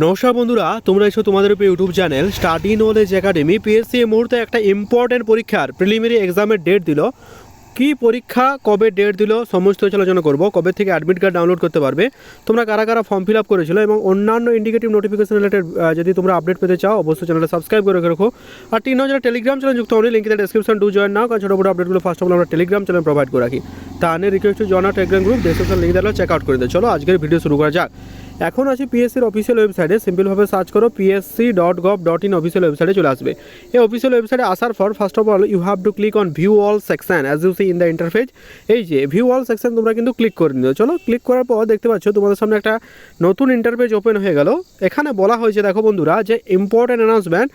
নমস্কার বন্ধুরা, তোমরা এসো তোমাদের YouTube channel study knowledge academy. PSC এই মুহূর্তে একটা ইম্পর্টেন্ট পরীক্ষার প্রিলিমিনারি এক্সামের ডেট দিল। কি পরীক্ষা, কবে ডেট দিল, সমস্ত আলোচনা করব। কবে থেকে অ্যাডমিট কার্ড ডাউনলোড করতে পারবে, তোমরা কারা কারা ফর্ম ফিল আপ করেছিল এবং অন্যান্য ইন্ডিকেটিভ নোটিফিকেশন রিলেটেড যদি তোমরা আপডেট পেতে চাও অবশ্যই চ্যানেলটা সাবস্ক্রাইব করে রাখো। আর 3 যারা টেলিগ্রাম চ্যানেল যুক্ত হন, লিঙ্ক ডেসক্রিপশন টু জয়েন নাও, কারণ ছোটো বড় আপডেটগুলো ফার্স্ট অফ অল আমরা টেলিগ্রাম চ্যানেল প্রোভাইড করে রাখি। তাহলে request to join our Telegram group, description link দেওয়া চেক আউট করে দেয়। চলো আজকের ভিডিও শুরু করা যাক। এখন আছি পিএসসির অফিসিয়াল ওয়েবসাইটে। সিম্পলভাবে সার্চ করো psc.gov.in অফিসিয়াল ওয়েবসাইটে চলে আসবে। এই অফিসিয়াল ওয়েবসাইটে আসার পর first of all you have to click on view all section as you see in the interface. এই যে ভিউ অল সেকশন তোমরা কিন্তু ক্লিক করে নিও। চলো ক্লিক করার পর দেখতে পাচ্ছ তোমাদের সামনে একটা নতুন ইন্টারফেস ওপেন হয়ে গেল। এখানে বলা হয়েছে, দেখো বন্ধুরা, যে important announcement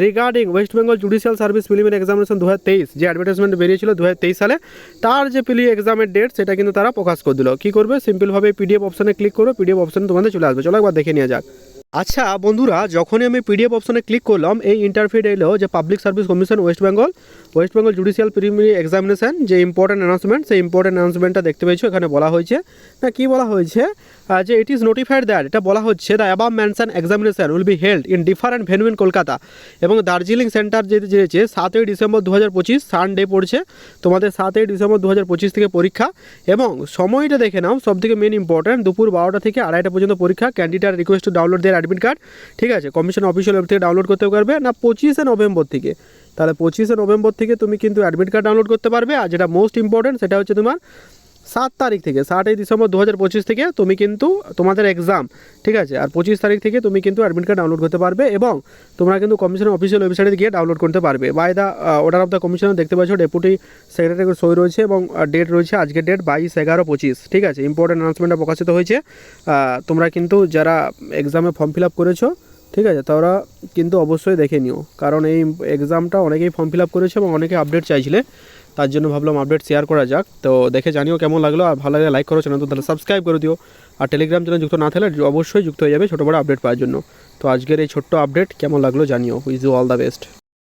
regarding West Bengal judicial service preliminary examination 2023, যে অ্যাডভার্টাইজমেন্ট বেরিয়েছিল 2023 সালে, তার যে প্রিলি এক্সামের ডেট সেটা কিন্তু তারা প্রকাশ করে দিল। কী করবে, সিম্পলভাবে পিডিএফ অপশানে ক্লিক করো, পিডিএফ অপশানে তোমাদের চলে আসবে। চলো একবার দেখে নেওয়া যাক। আচ্ছা বন্ধুরা, যখনই আমি পিডিএফ অপশানে ক্লিক করলাম, এই ইন্টারফেস এলো যে public service commission West Bengal judicial preliminary examination, যে ইম্পর্টেন্ট অ্যানাউন্সমেন্ট, সেই ইম্পর্টেন্ট অ্যানাউন্সমেন্টটা দেখতে পেয়েছো। এখানে বলা হয়েছে না, কি বলা হয়েছে, যে ইট ইজ নোটিফাইড দ্যাট, এটা বলা হচ্ছে the above mention examination will be held in different venue in Kolkata এবং দার্জিলিং সেন্টার যে রয়েছে 7ই ডিসেম্বর 2025 সানডে পড়ছে তোমাদের। 7ই ডিসেম্বর 2025 থেকে পরীক্ষা এবং সময়টা দেখে নাও, সবথেকে মেন ইম্পর্টেন্ট, দুপুর 12টা থেকে 2:30টা পর্যন্ত পরীক্ষা। Candidate request to download their admit card, ঠিক আছে, কমিশন অফিসিয়াল ওয়েব থেকে ডাউনলোড করতে পারবে না 25শে নভেম্বর থেকে। তাহলে 25শে নভেম্বর থেকে তুমি কিন্তু অ্যাডমিট কার্ড ডাউনলোড করতে পারবে। আর যেটা মোস্ট ইম্পর্টেন্ট সেটা হচ্ছে তোমার 7 তারিখ থেকে, 7ই ডিসেম্বর 2025 থেকে তুমি কিন্তু তোমাদের এক্সাম, ঠিক আছে। আর 25 তারিখ থেকে তুমি কিন্তু অ্যাডমিট কার্ড ডাউনলোড করতে পারবে এবং তোমরা কিন্তু কমিশনের অফিসিয়াল ওয়েবসাইটে গিয়ে ডাউনলোড করতে পারবে। By the order of the commissioner দেখতে পাচ্ছ ডেপুটি সেক্রেটারি সই রয়েছে এবং ডেট রয়েছে আজকের ডেট 22/11/25, ঠিক আছে। ইম্পর্টেন্ট অ্যানাউন্সমেন্টটা প্রকাশিত হয়েছে। তোমরা কিন্তু যারা এক্সামে ফর্ম ফিল আপ করেছো, ঠিক আছে, তারা কিন্তু অবশ্যই দেখে নিও, কারণ এই এক্সামটা অনেকেই ফর্ম ফিল আপ করেছে এবং অনেকে আপডেট চাইছিলে, তার জন্য ভাবলাম আপডেট শেয়ার করা যাক। তো দেখে জানিও কেমন লাগলো, আর ভালো লাগলে লাইক করো, চ্যানেল তো তাহলে সাবস্ক্রাইব করে দিও। আর টেলিগ্রাম চ্যানেল যুক্ত না থাকলে অবশ্যই যুক্ত হয়ে যাবে ছোটো বড়ো আপডেট পাওয়ার জন্য। তো আজকের এই ছোট্ট আপডেট কেমন লাগলো জানিও। Wish you all the best.